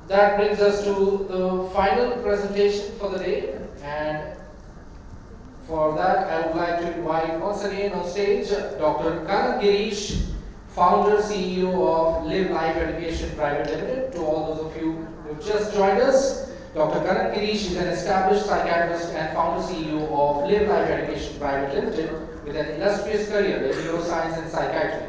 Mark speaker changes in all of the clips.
Speaker 1: That brings us to the final presentation for the day, and for that I would like to invite once again on stage Dr. Kannan Gireesh, founder CEO of LiveLife Education Private Limited. To all those of you who have just joined us, Dr. Kannan Gireesh is an established psychiatrist and founder CEO of LiveLife Education Private Limited with an illustrious career in neuroscience and psychiatry.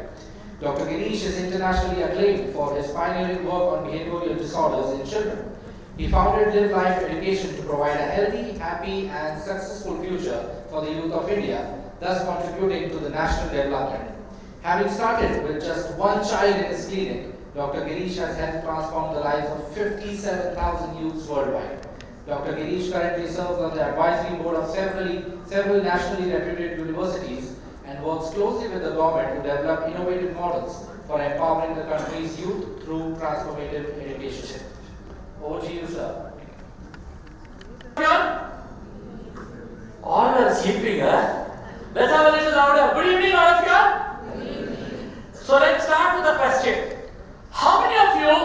Speaker 1: Dr. Gireesh is internationally acclaimed for his pioneering work on behavioral disorders in children. He founded LiveLife Education to provide a healthy, happy and successful future for the youth of India, thus contributing to the national development. Having started with just one child in his clinic, Dr. Gireesh has helped transform the lives of 57,000 youths worldwide. Dr. Gireesh currently serves on the advisory board of several nationally reputed universities and works closely with the government to develop innovative models for empowering the country's youth through transformative education. Over to you, sir.
Speaker 2: All are sleeping, huh? Let's have a little louder. Good evening, all of you. Good evening. So let's start with a question. How many of you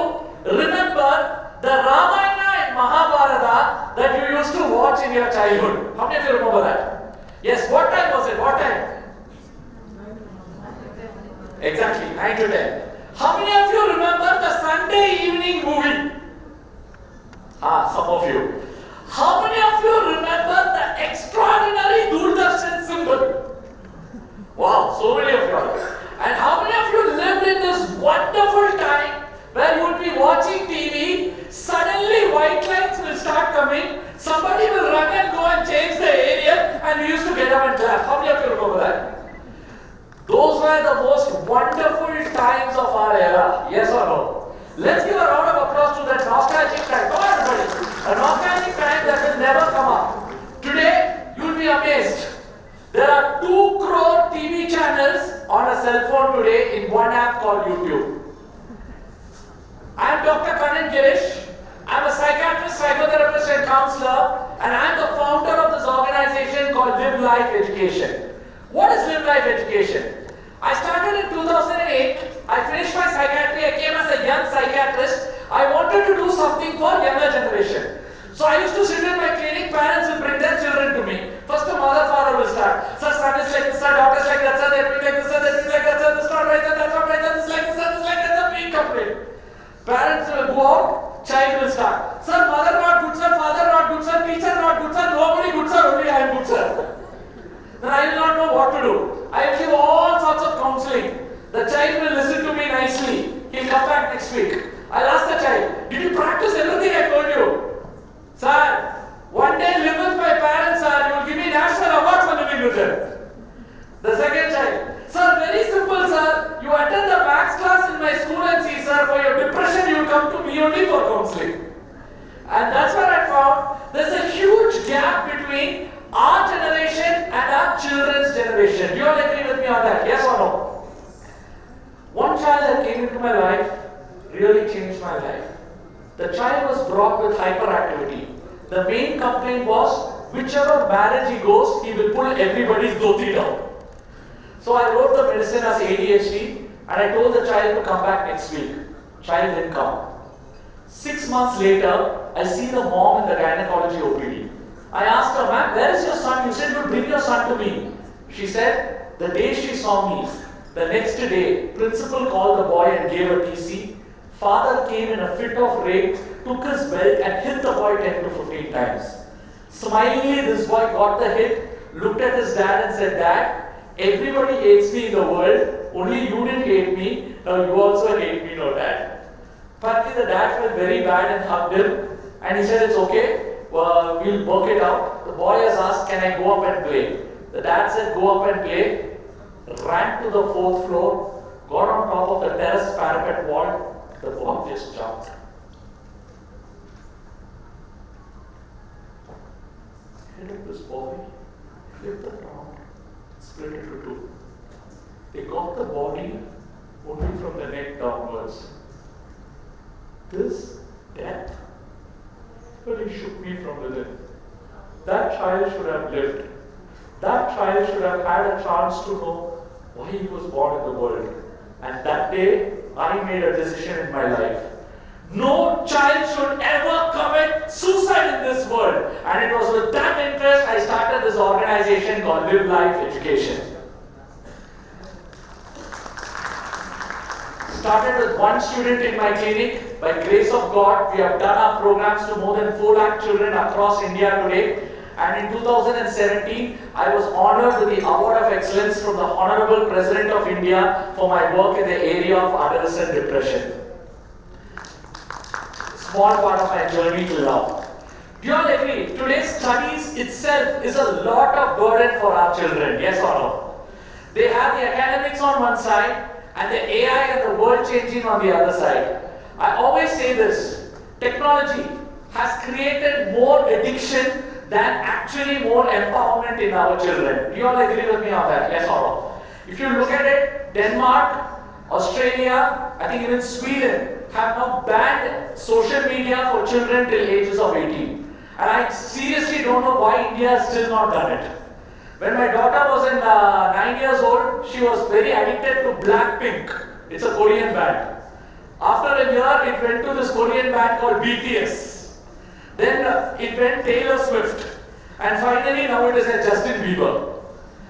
Speaker 2: remember the Ramayana and Mahabharata that you used to watch in your childhood? How many of you remember that? Yes, what time was it? What time? Exactly, 9 to 10. How many of you remember the Sunday evening movie? Some of you. How many of you remember the extraordinary Doordarshan symbol? Wow, so many of you. And how many of you lived in this wonderful time where you would be watching TV, suddenly white lights will start coming, somebody will run and go and change the area, and we used to get up and clap. How many of you remember that? Those were the most wonderful times of our era. Yes or no? Let's give a round of applause to that nostalgic time. Come on, everybody. A nostalgic time that will never come up. Today, you'll be amazed. There are 2 crore TV channels on a cell phone today in one app called YouTube. I am Dr. Kannan Gireesh. I am a psychiatrist, psychotherapist and counselor, and I am the founder of this organization called LiveLife Education. What is LiveLife Education? I started in 2008. I finished my psychiatry. I came as a young psychiatrist. I wanted to do something for younger generation. So I used to sit in my clinic. Parents will bring their children to me. First the mother, father will start. Sir, son is like this, sir, daughter is like that, sir, they are like this, sir, they are like that, sir, this is not right, sir, that's not right, sir, this is like this, sir, this is like that, sir, big complaint. Parents will go out, child will start. Sir, mother not good, sir, father not good, sir, teacher not good, sir, nobody good, sir, only I am good, sir. Then I will not know what to do. I will give all sorts of counseling. The child will listen to me nicely. He'll come back next week. I'll ask the child, did you practice everything I told you? Sir, one day live with my parents, sir. You will give me national award for living with them. The second child, sir, very simple, sir. You attend the maths class in my school and see, sir, for your depression you will come to me only for counseling. And that's where I found there's a huge gap between our generation and our children's generation. Do you all agree with me on that? Yes or no? One child that came into my life really changed my life. The child was brought with hyperactivity. The main complaint was, whichever marriage he goes, he will pull everybody's dhoti down. So I wrote the medicine as ADHD and I told the child to come back next week. Child didn't come. 6 months later, I see the mom in the gynecology OPD. I asked her, ma'am, where is your son? You said you'll bring your son to me. She said, the day she saw me, the next day, principal called the boy and gave a TC. Father came in a fit of rage, took his belt and hit the boy 10 to 15 times. Smilingly, this boy got the hit, looked at his dad and said, Dad, everybody hates me in the world, only you didn't hate me, now you also hate me, no dad. Partly the dad felt very bad and hugged him and he said, it's okay. We'll work it out. The boy has asked, can I go up and play? The dad said, go up and play. Ran to the 4th floor, got on top of the terrace parapet wall. The boy just jumped. Hit up this boy, flipped the ground, split it into 2. They got the body only from the neck downwards. This death really shook me from within. That child should have lived. That child should have had a chance to know why he was born in the world. And that day, I made a decision in my life. No child should LiveLife education. Started with one student in my clinic. By grace of God, we have done our programs to more than 4 lakh children across India today. And in 2017, I was honored with the Award of Excellence from the Honorable President of India for my work in the area of adolescent depression. Small part of my journey till now. Do you all agree? Today's studies itself is a lot of burden for our children, yes or no? They have the academics on one side and the AI and the world changing on the other side. I always say this, technology has created more addiction than actually more empowerment in our children. Do you all agree with me on that? Yes or no? If you look at it, Denmark, Australia, I think even Sweden have now banned social media for children till ages of 18. And I seriously don't know why India has still not done it. When my daughter was in 9 years old, she was very addicted to Blackpink. It's a Korean band. After a year, it went to this Korean band called BTS. Then it went Taylor Swift. And finally now it is a Justin Bieber.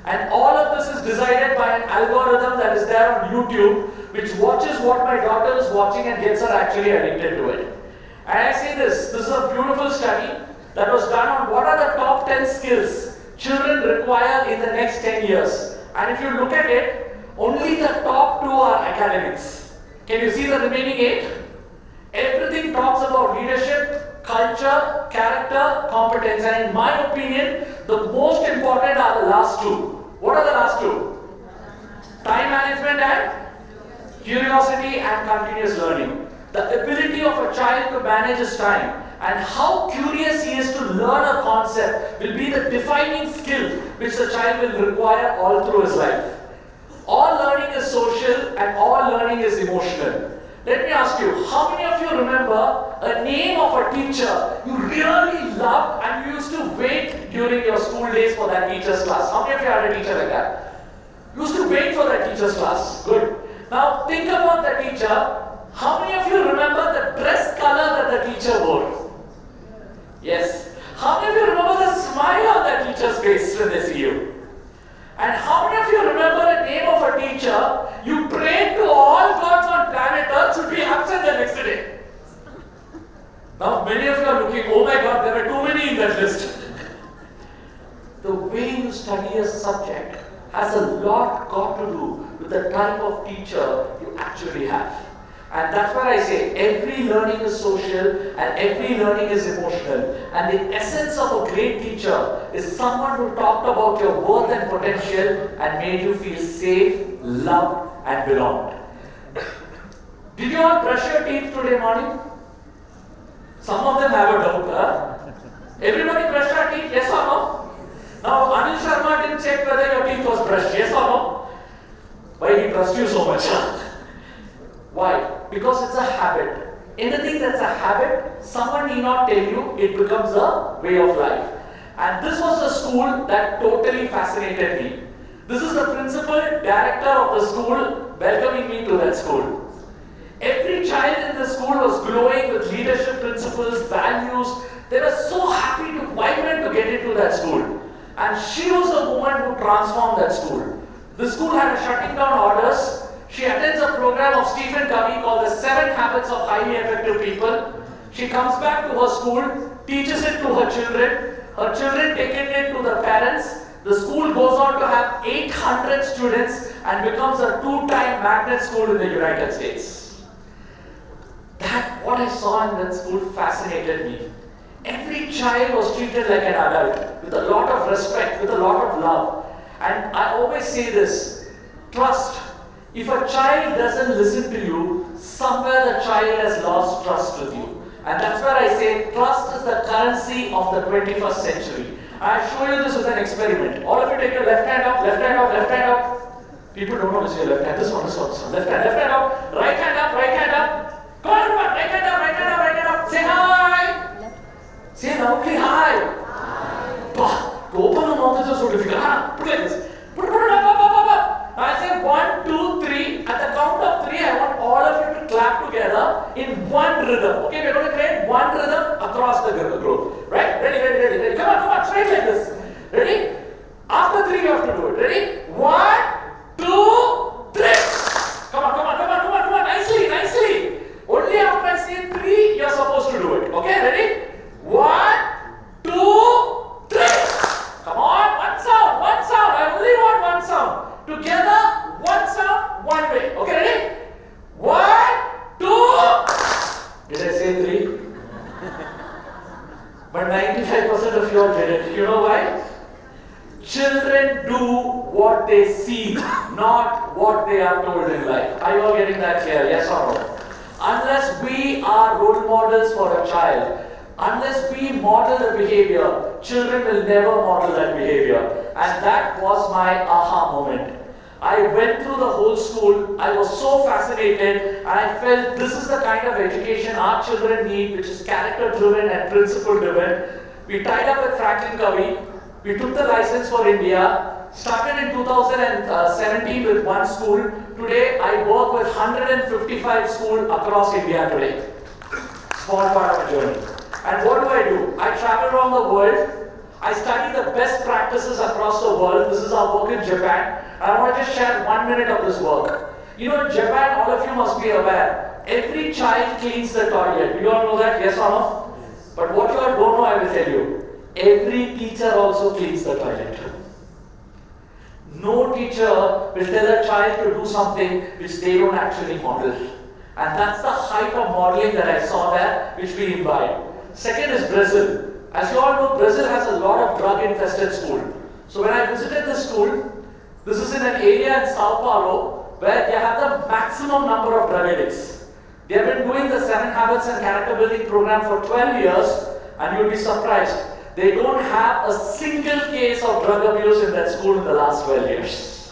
Speaker 2: And all of this is decided by an algorithm that is there on YouTube, which watches what my daughter is watching and gets her actually addicted to it. And I say this is a beautiful study that was done on what are the top 10 skills children require in the next 10 years. And if you look at it, only the top 2 are academics. Can you see the remaining 8? Everything talks about leadership, culture, character, competence, and in my opinion, the most important are the last 2. What are the last 2? Time management and curiosity and continuous learning. The ability of a child to manage his time and how curious he is to learn a concept will be the defining skill which the child will require all through his life. All learning is social and all learning is emotional. Let me ask you, how many of you remember a name of a teacher you really loved and you used to wait during your school days for that teacher's class? How many of you had a teacher like that? You used to wait for that teacher's class. Good. Now think about the teacher. How many of you remember the dress color that the teacher wore? Yes. How many of you remember the smile on that teacher's face when they see you? And how many of you remember the name of a teacher you prayed to all gods on planet Earth should be absent the next day? Now many of you are looking, oh my God, there are too many in that list. The way you study a subject has a lot got to do with the type of teacher you actually have. And that's why I say every learning is social and every learning is emotional. And the essence of a great teacher is someone who talked about your worth and potential and made you feel safe, loved and belonged. Did you all brush your teeth today morning? Some of them have a doubt, huh? Everybody brushed our teeth, yes or no? Now Anil Sharma didn't check whether your teeth was brushed, yes or no? Why he trusts you so much? Why? Because it's a habit. Anything that's a habit, someone need not tell you, it becomes a way of life. And this was a school that totally fascinated me. This is the principal director of the school welcoming me to that school. Every child in the school was glowing with leadership principles, values. They were so happy to, vibrant to get into that school. And she was the woman who transformed that school. The school had a shutting down orders. She attends a program of Stephen Covey called The 7 Habits of Highly Effective People. She comes back to her school, teaches it to her children take it to the parents. The school goes on to have 800 students and becomes a 2-time magnet school in the United States. What I saw in that school fascinated me. Every child was treated like an adult, with a lot of respect, with a lot of love. And I always say this, trust. If a child doesn't listen to you, somewhere the child has lost trust with you. And that's where I say trust is the currency of the 21st century. I'll show you this with an experiment. All of you take your left hand up, left hand up, left hand up. People don't know which is your left hand. This one, this one, this one. Left hand up. Right hand up, right hand up. Come on, everyone. Right hand up, right hand up, right hand up. Say hi. Say loudly hi. Bah, to open the mouth is just so difficult. Put it like this. Put it up. I say 1, 2, 3. At the count of 3, I want all of you to clap together in one rhythm. Okay, we're going to create one rhythm across the group. Right? Ready. Come on, straight like this. Ready? After 3, you have but 95% of you all did it. You know why? Children do what they see, not what they are told in life. Are you all getting that clear? Yes or no? Unless we are role models for a child, unless we model the behavior, children will never model that behavior. And that was my aha moment. I went through the whole school, I was so fascinated, and I felt this is the kind of education our children need, which is character driven and principle driven. We tied up with Franklin Covey, we took the license for India, started in 2017 with one school. Today I work with 155 schools across India today. Small part of a journey. And what do? I travel around the world. I study the best practices across the world. This is our work in Japan. I want to just share 1 minute of this work. You know, in Japan, all of you must be aware, every child cleans the toilet. You all know that, yes or no? Yes. But what you all don't know, I will tell you. Every teacher also cleans the toilet. No teacher will tell a child to do something which they don't actually model. And that's the height of modeling that I saw there, which we imbibe. Second is Brazil. As you all know, Brazil has a lot of drug-infested school. So when I visited the school, this is in an area in Sao Paulo where they have the maximum number of drug addicts. They have been doing the 7 Habits and Character Building program for 12 years, and you'll be surprised. They don't have a single case of drug abuse in that school in the last 12 years.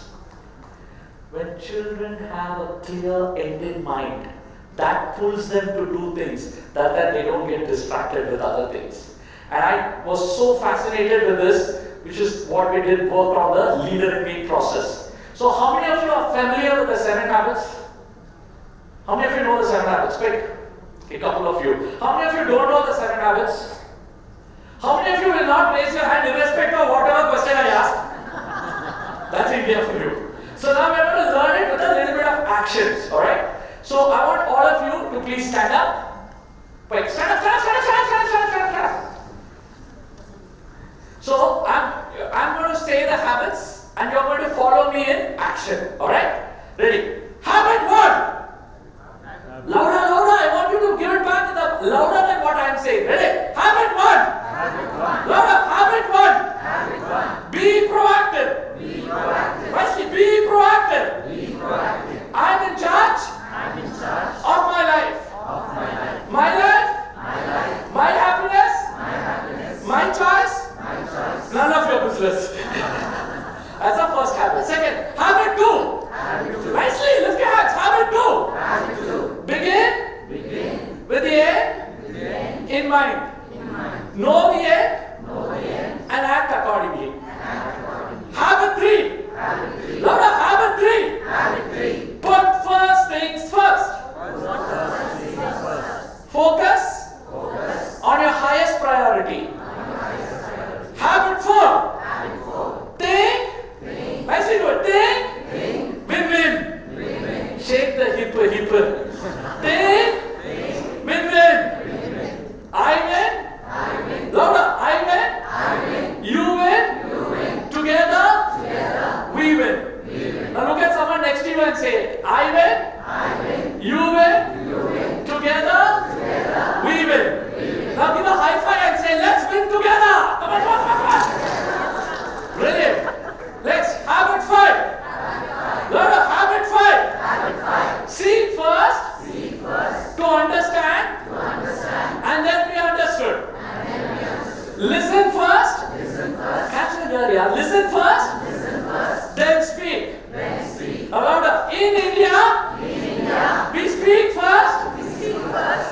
Speaker 2: When children have a clear end in mind, that pulls them to do things that they don't get distracted with other things. And I was so fascinated with this, which is what we did work on the leader in me process. So how many of you are familiar with the 7 habits? How many of you know the 7 habits? Quick. A couple of you. How many of you don't know the 7 habits? How many of you will not raise your hand irrespective of whatever question I ask? That's India for you. So now we're going to learn it with a little bit of actions, alright? So I want all of you to please stand up. Quick, stand up. So I'm going to say the habits and you're going to follow me in action. Alright? Ready? Habit 1. Louder. I want you to give it back to the louder than what I'm saying. Ready? Habit 1. Louder. Habit 1. Be proactive. Nicely, be proactive. I'm in charge of my life. My life. My happiness. My choice. None of your business. That's the first habit. Second, habit 2. Nicely, lift your hands. Habit 2. Begin with the end in mind. Know the end and act accordingly. Habit 3. Louder, habit 3. Put first things first. Focus on your highest priority. Habit 4. Think. Nicely do it. Think. Win-win. Shake the hip. Think. Win-win. I win. Louder. I win. You win. Together. We win. Now look at someone next to you and say it. I win. You win. Together. We win. Now give a high five and say, let's win together. Come on. Brilliant. Next, habit 5. Louder, habit 5. Seek first. To understand. And then be understood. Listen first. Catch me here, yeah. Listen first. Then speak. Now louder. In India, we speak first.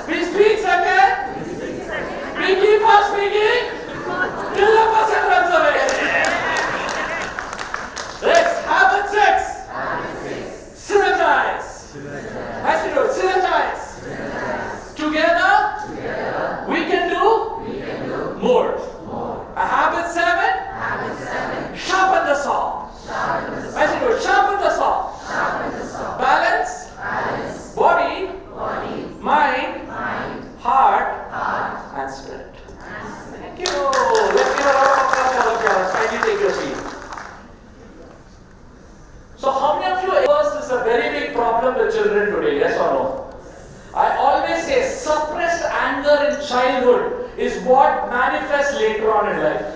Speaker 2: We speak second. We keep on speaking till the person runs away. Next, habit 6. Synergize. Nicely do it. Synergize. Together, we can do more. A habit 7. Sharpen the saw. Nicely do it. Sharpen the saw. Balance. Body. Mind. Heart. And spirit. Thank you. Let's give a round of applause for all of you. Kindly take your seat. So how many of you this is a very big problem with children today, yes or no? I always say suppressed anger in childhood is what manifests later on in life.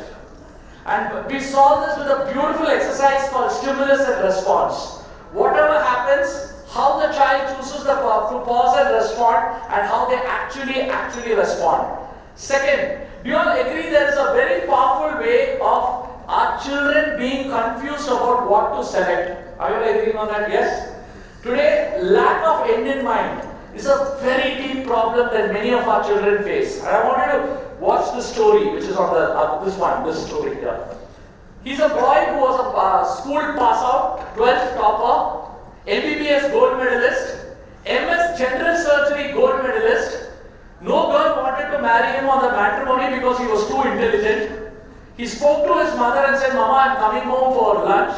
Speaker 2: And we solve this with a beautiful exercise called stimulus and response. Whatever happens, how the child chooses to pause and respond, and how they actually respond. Second, do you all agree there is a very powerful way of our children being confused about what to select? Are you all agreeing on that? Yes? Today, lack of end in mind is a very deep problem that many of our children face. And I want you to watch the story, which is on the this story here. He's a boy who was a school pass out, 12th topper, MBBS gold medalist, MS general surgery gold medalist. No girl wanted to marry him on the matrimony because he was too intelligent. He spoke to his mother and said, "Mama, I'm coming home for lunch."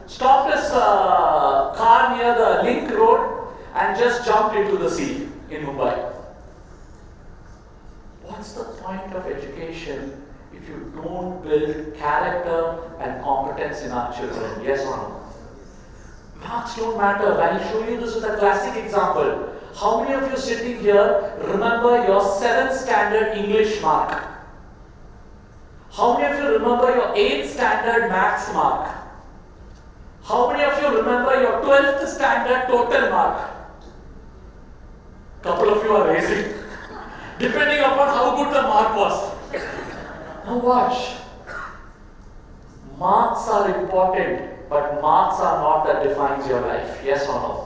Speaker 2: Stopped his car near the Link Road and just jumped into the sea in Mumbai. What's the point of education if you don't build character and competence in our children? Yes or no? Marks don't matter. I'll show you this with a classic example. How many of you sitting here remember your 7th standard English mark? How many of you remember your 8th standard maths mark? How many of you remember your 12th standard total mark? Couple of you are raising, depending upon how good the mark was. Now watch. Marks are important, but marks are not that defines your life. Yes or no?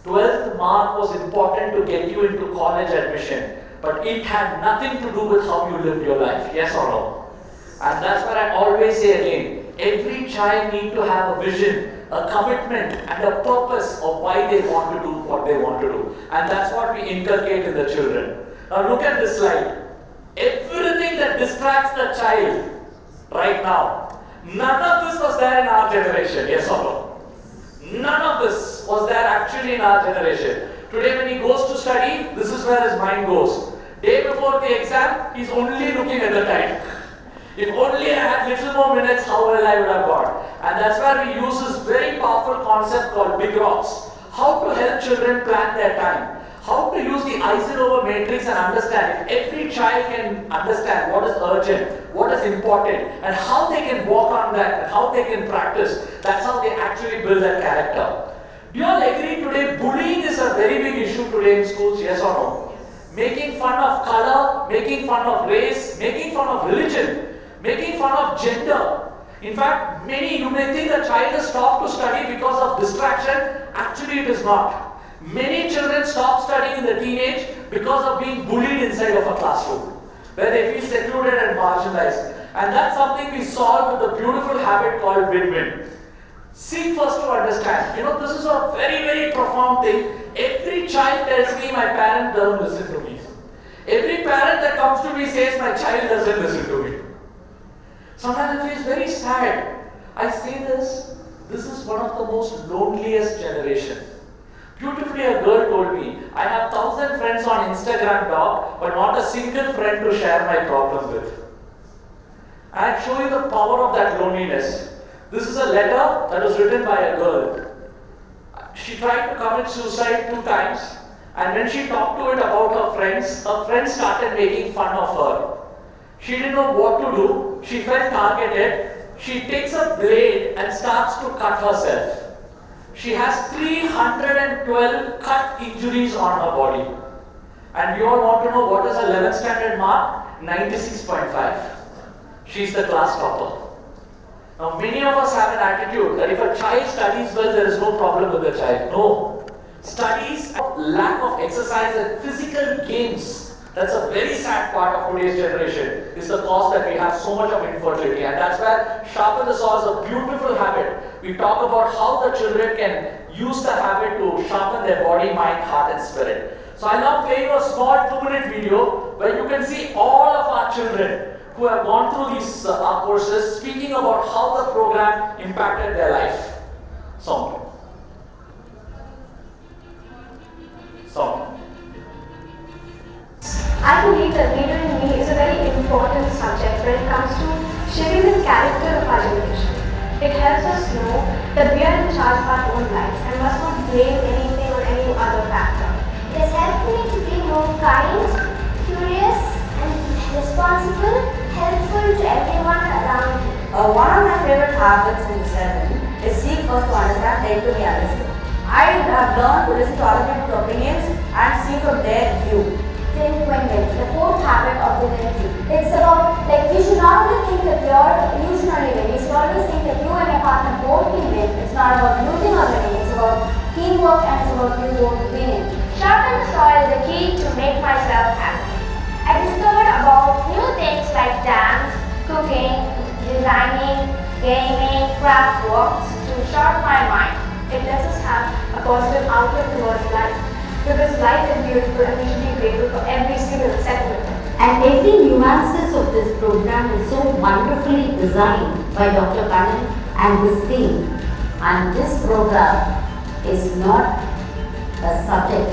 Speaker 2: 12th mark was important to get you into college admission, but it had nothing to do with how you lived your life. Yes or no? And that's what I always say again. Every child needs to have a vision, a commitment, and a purpose of why they want to do what they want to do. And that's what we inculcate in the children. Now look at this slide. Everything that distracts the child right now, none of this was there in our generation. Yes or no? None of this was there actually in our generation. Today when he goes to study, this is where his mind goes. Day before the exam, he's only looking at the time. If only I had little more minutes, how well I would have got. And that's where we use this very powerful concept called big rocks. How to help children plan their time. How to use the Eisenhower matrix and understand. If every child can understand what is urgent, what is important, and how they can work on that, and how they can practice, that's how they actually build their character. Do you all agree today bullying is a very big issue today in schools? Yes or no? Making fun of color, making fun of race, making fun of religion, making fun of gender. In fact, you may think a child has stopped to study because of distraction. Actually, it is not. Many children stop studying in the teenage because of being bullied inside of a classroom, where they feel secluded and marginalized. And that's something we solve with a beautiful habit called win-win. Seek first to understand. This is a very, very profound thing. Every child tells me my parent doesn't listen to me. Every parent that comes to me says my child doesn't listen to me. Sometimes it feels very sad. I say this is one of the most loneliest generation. Beautifully, a girl told me, I have 1,000 friends on Instagram, dog, but not a single friend to share my problems with. And I'll show you the power of that loneliness. This is a letter that was written by a girl. She tried to commit suicide 2 times, and when she talked to it about her friends started making fun of her. She didn't know what to do. She felt targeted. She takes a blade and starts to cut herself. She has 312 cut injuries on her body. And you all want to know what is her 11th standard mark? 96.5. She's the class topper. Now many of us have an attitude that if a child studies well, there is no problem with the child. No. Studies, lack of exercise and physical games. That's a very sad part of today's generation. Is the cause that we have so much of infertility, and that's where Sharpen the Saw is a beautiful habit. We talk about how the children can use the habit to sharpen their body, mind, heart, and spirit. So I now play you a small 2-minute video where you can see all of our children who have gone through these courses speaking about how the program impacted their life. Song.
Speaker 3: I believe that leader in me is a very important subject when it comes to shaping the character of our generation. It helps us know that we are in charge of our own lives and must not blame anything or any other factor.
Speaker 4: It has helped me to be more kind, curious, and responsible.
Speaker 3: responsible, helpful to everyone around you.
Speaker 4: One of my favorite habits in 7 is seek first to understand, then to be understood. I have learned to listen to other people's opinions and see from their view.
Speaker 3: Think win-win, the fourth habit of the win. It's about, you should not only think that you should only win. You should always think that you and your partner both can win. It's not about losing or winning. It's about teamwork and it's about you both winning. Sharpen the saw is the key to make myself happy. I discovered about new things like dance, cooking, designing, gaming, craft works to sharpen my mind. It lets us have a positive outlook towards life. Because life is beautiful and we should be grateful for every single second of it.
Speaker 5: And every nuances of this program is so wonderfully designed by Dr. Kannan and his team. And this program is not a subject,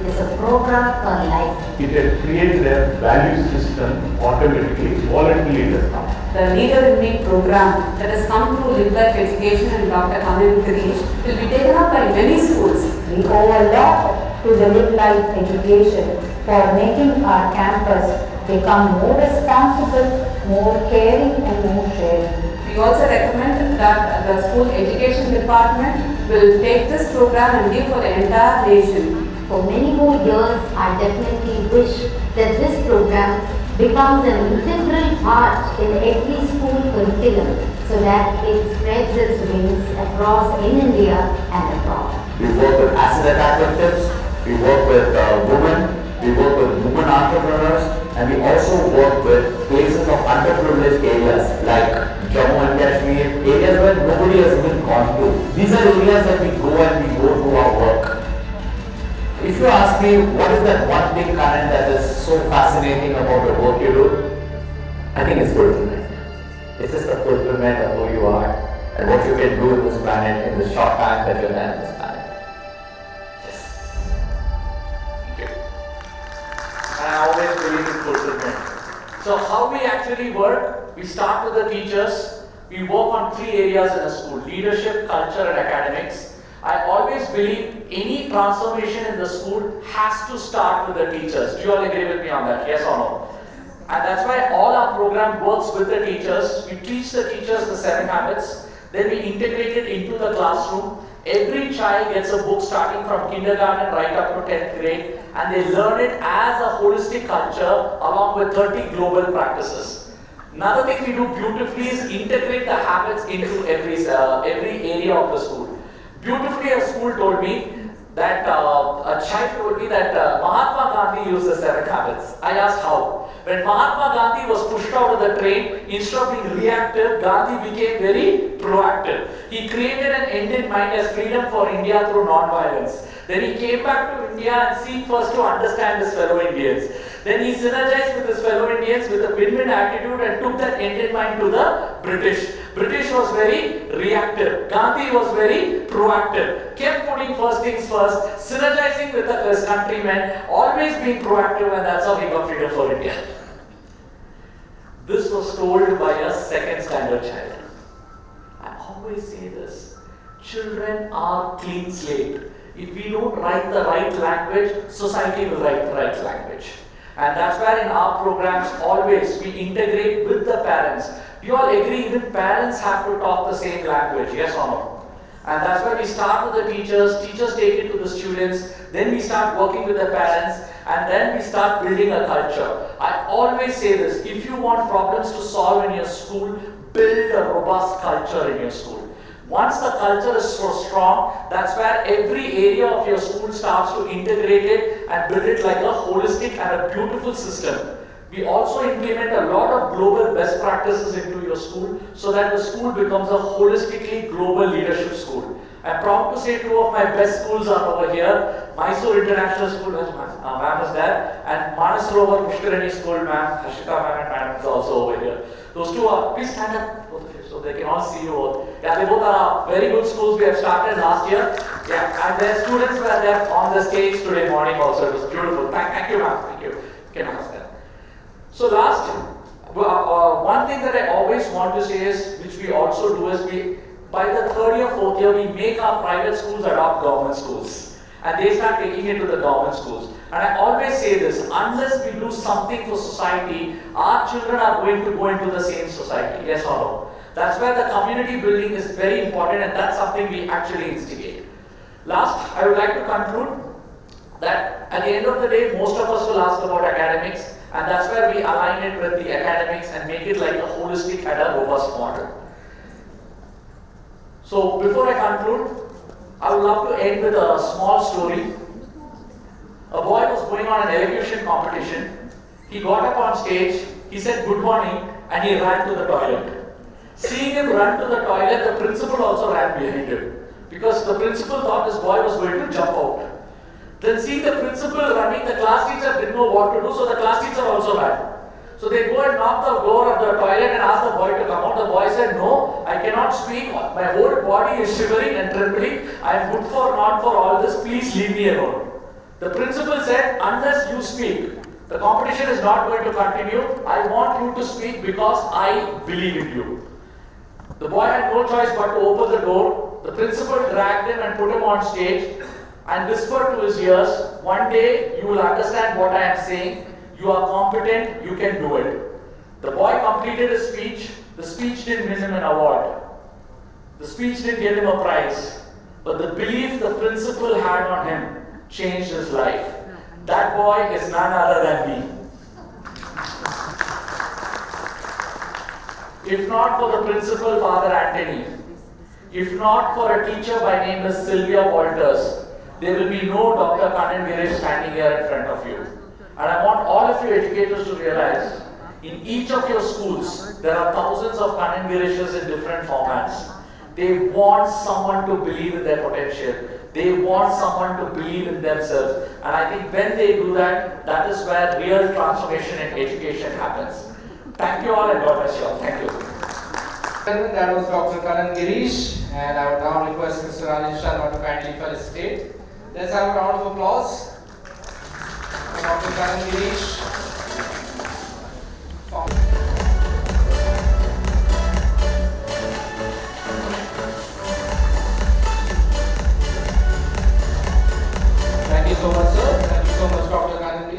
Speaker 5: it is a program for life.
Speaker 6: It has created a value system automatically, voluntarily does not.
Speaker 4: The Leader in Me program that has come through LiveLife Education and Dr. Kannan Gireesh will be taken up by many schools.
Speaker 5: We owe a lot to the LiveLife education for making our campus become more responsible, more caring and more sharing.
Speaker 4: We also recommend that the school education department will take this program and give for the entire nation.
Speaker 5: For many more years, I definitely wish that this program becomes an integral part in every school curriculum so that it spreads its wings across in India and abroad.
Speaker 7: We work with asset executives, we work with women, we work with women entrepreneurs, and we also work with places of underprivileged areas like Jammu and Kashmir, areas where nobody has even gone to. These are areas that we go and we go through our work. If you ask me what is that one thing, Kannan, that is so fascinating about the work you do, I think it's fulfillment. It's just the fulfillment of who you are and what you can do in this planet in the short time that you're there on this planet.
Speaker 2: Thank you. I always believe in fulfillment. So how we actually work, we start with the teachers. We work on 3 areas in a school: leadership, culture and academics. I always believe any transformation in the school has to start with the teachers. Do you all agree with me on that? Yes or no? And that's why all our program works with the teachers. We teach the teachers the 7 habits. Then we integrate it into the classroom. Every child gets a book starting from kindergarten right up to 10th grade. And they learn it as a holistic culture along with 30 global practices. Another thing we do beautifully is integrate the habits into every area of the school. Beautifully, a school told me that a child told me that Mahatma Gandhi used the 7 habits. I asked how. When Mahatma Gandhi was pushed out of the train, instead of being reactive, Gandhi became very proactive. He created an end in mind as freedom for India through non-violence. Then he came back to India and seek first to understand his fellow Indians. Then he synergized with his fellow Indians with a win-win attitude and took that end in mind to the British. British was very reactive. Gandhi was very proactive. Kept putting first things first, synergizing with his countrymen, always being proactive, and that's how he got freedom for India. This was told by a 2nd standard child. I always say this. Children are clean slate. If we don't write the right language, society will write the right language. And that's where in our programs always we integrate with the parents. Do you all agree even parents have to talk the same language, yes or no? And that's why we start with the teachers take it to the students, then we start working with the parents, and then we start building a culture. I always say this, if you want problems to solve in your school, build a robust culture in your school. Once the culture is so strong, that's where every area of your school starts to integrate it and build it like a holistic and a beautiful system. We also implement a lot of global best practices into your school so that the school becomes a holistically global leadership school. I'm proud to say 2 of my best schools are over here. Mysuru International School, ma'am is there, and Manasrovar Pushkarani School, ma'am, Harshita ma'am and madam is also over here. Those 2 are, please stand up, both of you, so they can all see you all. Yeah, they both are very good schools we have started last year. Yeah, and their students were there on the stage today morning also. It was beautiful. Thank you, ma'am. Thank you. You can ask them. So last, one thing that I always want to say is, which we also do is by the 3rd or 4th year, we make our private schools adopt government schools. and they start taking it to the government schools. And I always say this, unless we do something for society, our children are going to go into the same society, yes or no? That's where the community building is very important, and that's something we actually instigate. Last, I would like to conclude that at the end of the day, most of us will ask about academics, and that's where we align it with the academics and make it like a holistic and a robust model. So before I conclude, I would love to end with a small story. A boy was going on an elocution competition. He got up on stage, he said good morning, and he ran to the toilet. Seeing him run to the toilet, the principal also ran behind him, because the principal thought this boy was going to jump out. Then seeing the principal running, the class teacher didn't know what to do, so the class teacher also ran. So they go and knock the door of the toilet and ask the boy to come out. The boy said, no, I cannot speak. My whole body is shivering and trembling. I am good for not for all this. Please leave me alone. The principal said, unless you speak, the competition is not going to continue. I want you to speak because I believe in you. The boy had no choice but to open the door. The principal dragged him and put him on stage and whispered to his ears, one day you will understand what I am saying. You are competent, you can do it. The boy completed his speech. The speech didn't win him an award. The speech didn't get him a prize. But the belief the principal had on him changed his life. That boy is none other than me. If not for the principal, Father Anthony, if not for a teacher by name Miss Sylvia Walters, there will be no Dr. Kannan Gireesh standing here in front of you. And I want all of you educators to realize, in each of your schools, there are thousands of Kannan Gireeshs in different formats. They want someone to believe in their potential. They want someone to believe in themselves. And I think when they do that, that is where real transformation in education happens. Thank you all and God bless you all. Thank you.
Speaker 1: That was Dr. Kannan Gireesh, and I would now request Mr. Rajesh Sharma to kindly felicitate. Let's have a round of applause for Dr. Kannan Gireesh.